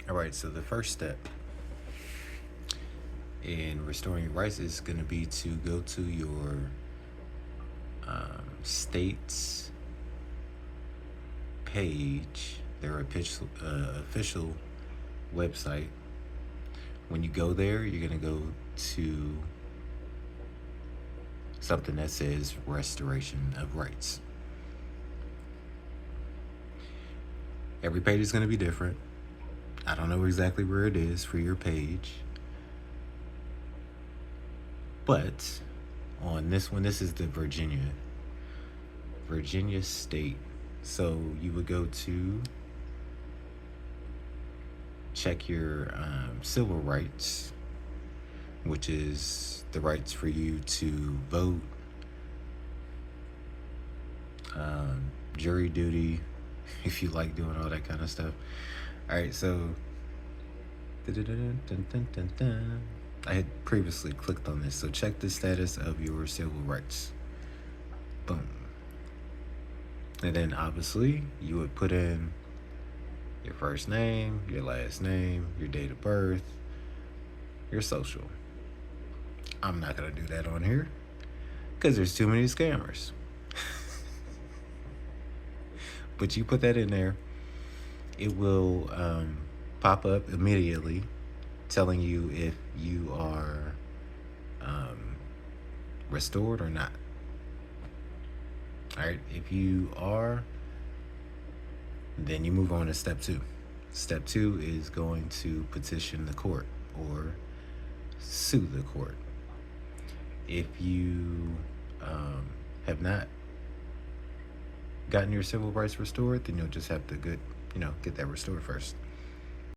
All right, so the first step in restoring your rights is going to be to go to your state's page, their official website. When you go there, you're going to go to something that says restoration of rights. Every page is going to be different. I don't know exactly where it is for your page, but on this one, this is the Virginia state. So you would go to check your civil rights, which is the rights for you to vote, jury duty, if you like doing all that kind of stuff. All right, so I had previously clicked on this, so check the status of your civil rights. Boom. And then obviously you would put in your first name, your last name, your date of birth, your social. I'm not going to do that on here because there's too many scammers. But you put that in there, it will pop up immediately telling you if you are restored or not. All right, if you are, then you move on to step 2. Step 2 is going to petition the court or sue the court. If you have not gotten your civil rights restored, then you'll just have to get that restored first.